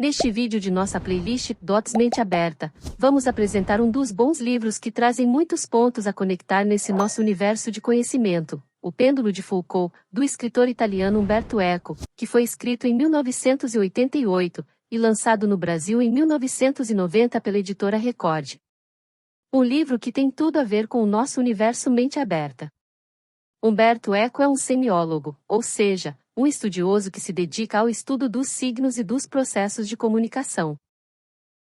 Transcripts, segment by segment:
Neste vídeo de nossa playlist Mente Aberta, vamos apresentar um dos bons livros que trazem muitos pontos a conectar nesse nosso universo de conhecimento, O Pêndulo de Foucault, do escritor italiano Umberto Eco, que foi escrito em 1988 e lançado no Brasil em 1990 pela editora Record. Um livro que tem tudo a ver com o nosso universo mente aberta. Umberto Eco é um semiólogo, ou seja, um estudioso que se dedica ao estudo dos signos e dos processos de comunicação.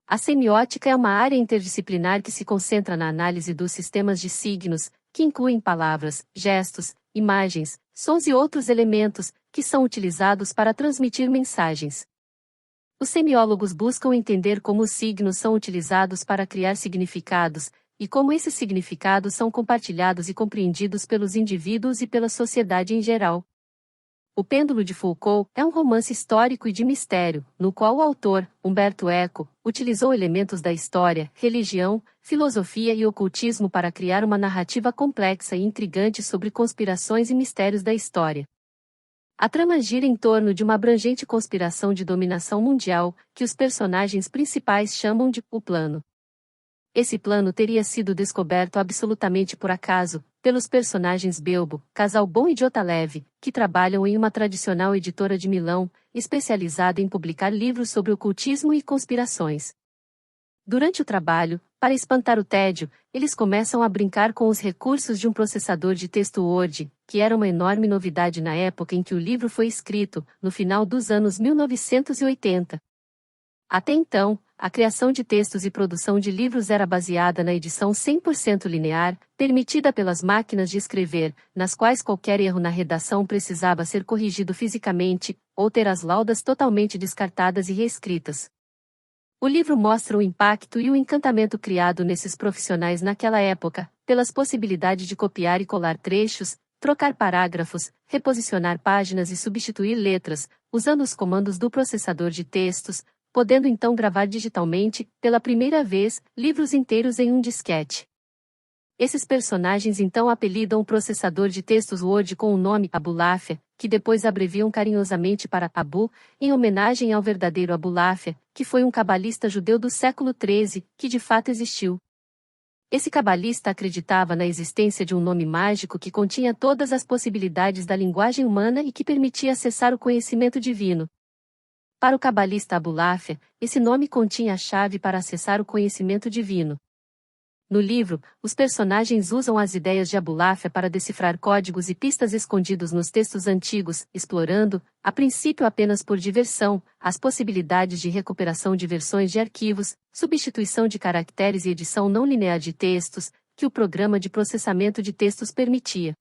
A semiótica é uma área interdisciplinar que se concentra na análise dos sistemas de signos, que incluem palavras, gestos, imagens, sons e outros elementos, que são utilizados para transmitir mensagens. Os semiólogos buscam entender como os signos são utilizados para criar significados, e como esses significados são compartilhados e compreendidos pelos indivíduos e pela sociedade em geral. O Pêndulo de Foucault é um romance histórico e de mistério, no qual o autor, Umberto Eco, utilizou elementos da história, religião, filosofia e ocultismo para criar uma narrativa complexa e intrigante sobre conspirações e mistérios da história. A trama gira em torno de uma abrangente conspiração de dominação mundial, que os personagens principais chamam de O Plano. Esse plano teria sido descoberto absolutamente por acaso, pelos personagens Belbo, Casal Bom e Jota Leve, que trabalham em uma tradicional editora de Milão, especializada em publicar livros sobre ocultismo e conspirações. Durante o trabalho, para espantar o tédio, eles começam a brincar com os recursos de um processador de texto Word, que era uma enorme novidade na época em que o livro foi escrito, no final dos anos 1980. Até então, a criação de textos e produção de livros era baseada na edição 100% linear, permitida pelas máquinas de escrever, nas quais qualquer erro na redação precisava ser corrigido fisicamente, ou ter as laudas totalmente descartadas e reescritas. O livro mostra o impacto e o encantamento criado nesses profissionais naquela época, pelas possibilidades de copiar e colar trechos, trocar parágrafos, reposicionar páginas e substituir letras, usando os comandos do processador de textos, podendo então gravar digitalmente, pela primeira vez, livros inteiros em um disquete. Esses personagens então apelidam o processador de textos Word com o nome Abulafia, que depois abreviam carinhosamente para Abu, em homenagem ao verdadeiro Abulafia, que foi um cabalista judeu do século XIII, que de fato existiu. Esse cabalista acreditava na existência de um nome mágico que continha todas as possibilidades da linguagem humana e que permitia acessar o conhecimento divino. Para o cabalista Abulafia, esse nome continha a chave para acessar o conhecimento divino. No livro, os personagens usam as ideias de Abulafia para decifrar códigos e pistas escondidos nos textos antigos, explorando, a princípio apenas por diversão, as possibilidades de recuperação de versões de arquivos, substituição de caracteres e edição não linear de textos, que o programa de processamento de textos permitia.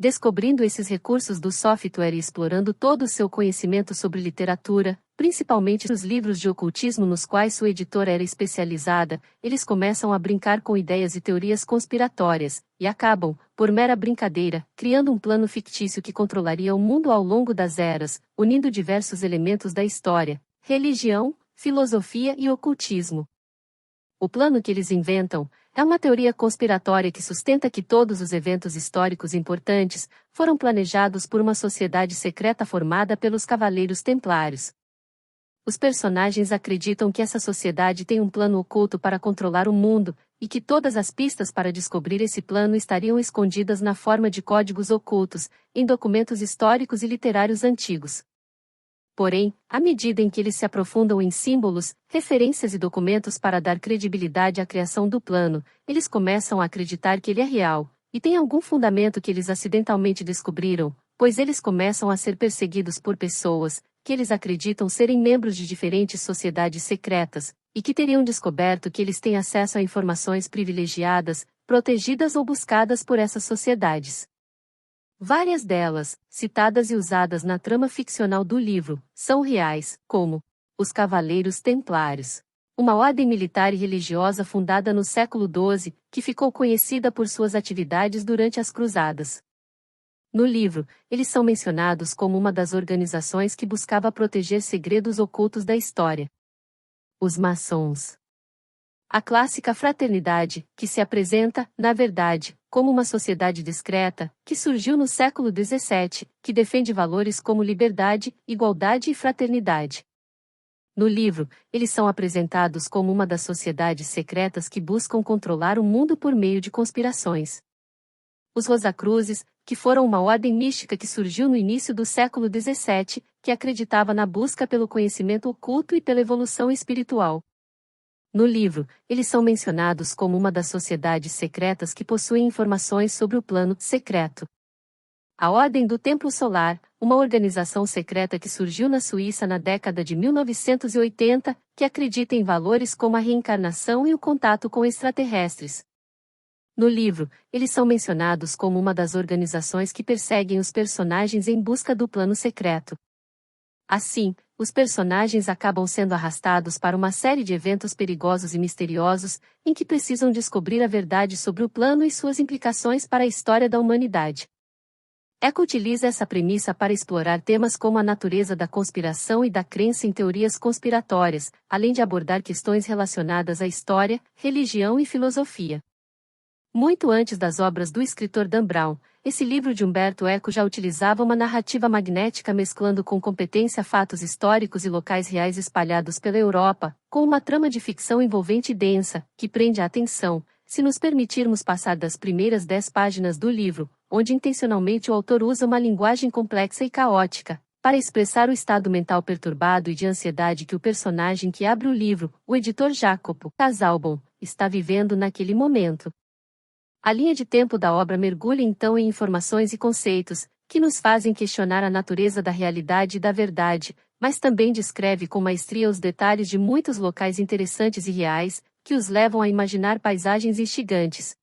Descobrindo esses recursos do software e explorando todo o seu conhecimento sobre literatura, principalmente os livros de ocultismo nos quais sua editora era especializada, eles começam a brincar com ideias e teorias conspiratórias, e acabam, por mera brincadeira, criando um plano fictício que controlaria o mundo ao longo das eras, unindo diversos elementos da história, religião, filosofia e ocultismo. O plano que eles inventam é uma teoria conspiratória que sustenta que todos os eventos históricos importantes foram planejados por uma sociedade secreta formada pelos Cavaleiros Templários. Os personagens acreditam que essa sociedade tem um plano oculto para controlar o mundo, e que todas as pistas para descobrir esse plano estariam escondidas na forma de códigos ocultos, em documentos históricos e literários antigos. Porém, à medida em que eles se aprofundam em símbolos, referências e documentos para dar credibilidade à criação do plano, eles começam a acreditar que ele é real, e tem algum fundamento que eles acidentalmente descobriram, pois eles começam a ser perseguidos por pessoas, que eles acreditam serem membros de diferentes sociedades secretas, e que teriam descoberto que eles têm acesso a informações privilegiadas, protegidas ou buscadas por essas sociedades. Várias delas, citadas e usadas na trama ficcional do livro, são reais, como os Cavaleiros Templários, uma ordem militar e religiosa fundada no século XII, que ficou conhecida por suas atividades durante as Cruzadas. No livro, eles são mencionados como uma das organizações que buscava proteger segredos ocultos da história. Os maçons. A clássica fraternidade, que se apresenta, na verdade, como uma sociedade discreta, que surgiu no século XVII, que defende valores como liberdade, igualdade e fraternidade. No livro, eles são apresentados como uma das sociedades secretas que buscam controlar o mundo por meio de conspirações. Os Rosacruzes, que foram uma ordem mística que surgiu no início do século XVII, que acreditava na busca pelo conhecimento oculto e pela evolução espiritual. No livro, eles são mencionados como uma das sociedades secretas que possuem informações sobre o plano secreto. A Ordem do Templo Solar, uma organização secreta que surgiu na Suíça na década de 1980, que acredita em valores como a reencarnação e o contato com extraterrestres. No livro, eles são mencionados como uma das organizações que perseguem os personagens em busca do plano secreto. Assim, os personagens acabam sendo arrastados para uma série de eventos perigosos e misteriosos, em que precisam descobrir a verdade sobre o plano e suas implicações para a história da humanidade. Eco utiliza essa premissa para explorar temas como a natureza da conspiração e da crença em teorias conspiratórias, além de abordar questões relacionadas à história, religião e filosofia. Muito antes das obras do escritor Dan Brown, esse livro de Umberto Eco já utilizava uma narrativa magnética mesclando com competência fatos históricos e locais reais espalhados pela Europa, com uma trama de ficção envolvente e densa, que prende a atenção, se nos permitirmos passar das primeiras 10 páginas do livro, onde intencionalmente o autor usa uma linguagem complexa e caótica, para expressar o estado mental perturbado e de ansiedade que o personagem que abre o livro, o editor Jacopo Casalbon, está vivendo naquele momento. A linha de tempo da obra mergulha então em informações e conceitos, que nos fazem questionar a natureza da realidade e da verdade, mas também descreve com maestria os detalhes de muitos locais interessantes e reais, que os levam a imaginar paisagens instigantes.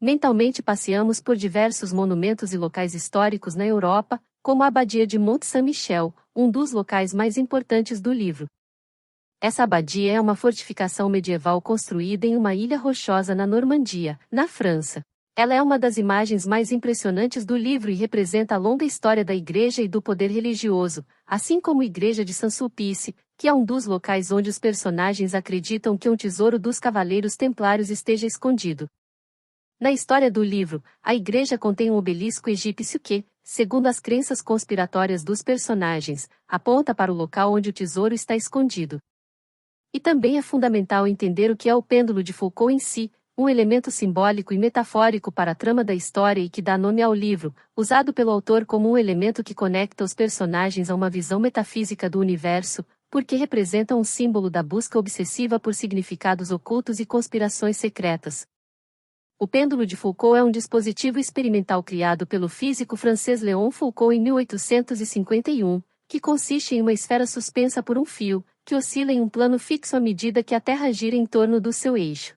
Mentalmente passeamos por diversos monumentos e locais históricos na Europa, como a Abadia de Mont Saint-Michel, um dos locais mais importantes do livro. Essa abadia é uma fortificação medieval construída em uma ilha rochosa na Normandia, na França. Ela é uma das imagens mais impressionantes do livro e representa a longa história da Igreja e do poder religioso, assim como a Igreja de Saint-Sulpice, que é um dos locais onde os personagens acreditam que um tesouro dos Cavaleiros Templários esteja escondido. Na história do livro, a igreja contém um obelisco egípcio que, segundo as crenças conspiratórias dos personagens, aponta para o local onde o tesouro está escondido. E também é fundamental entender o que é o pêndulo de Foucault em si, um elemento simbólico e metafórico para a trama da história e que dá nome ao livro, usado pelo autor como um elemento que conecta os personagens a uma visão metafísica do universo, porque representa um símbolo da busca obsessiva por significados ocultos e conspirações secretas. O pêndulo de Foucault é um dispositivo experimental criado pelo físico francês Léon Foucault em 1851, que consiste em uma esfera suspensa por um fio, que oscila em um plano fixo à medida que a Terra gira em torno do seu eixo.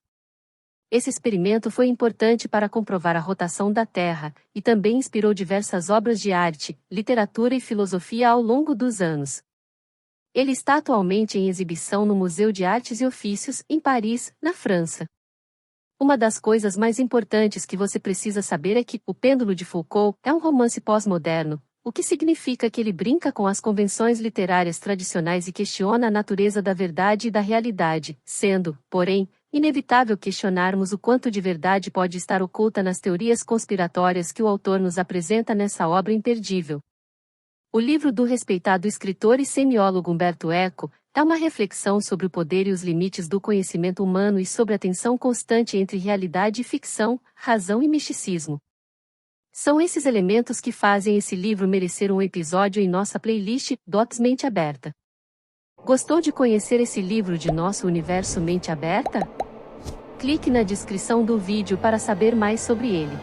Esse experimento foi importante para comprovar a rotação da Terra, e também inspirou diversas obras de arte, literatura e filosofia ao longo dos anos. Ele está atualmente em exibição no Museu de Artes e Ofícios, em Paris, na França. Uma das coisas mais importantes que você precisa saber é que O Pêndulo de Foucault é um romance pós-moderno, o que significa que ele brinca com as convenções literárias tradicionais e questiona a natureza da verdade e da realidade, sendo, porém, inevitável questionarmos o quanto de verdade pode estar oculta nas teorias conspiratórias que o autor nos apresenta nessa obra imperdível. O livro do respeitado escritor e semiólogo Umberto Eco é uma reflexão sobre o poder e os limites do conhecimento humano e sobre a tensão constante entre realidade e ficção, razão e misticismo. São esses elementos que fazem esse livro merecer um episódio em nossa playlist Mente Aberta. Gostou de conhecer esse livro de nosso universo Mente Aberta? Clique na descrição do vídeo para saber mais sobre ele.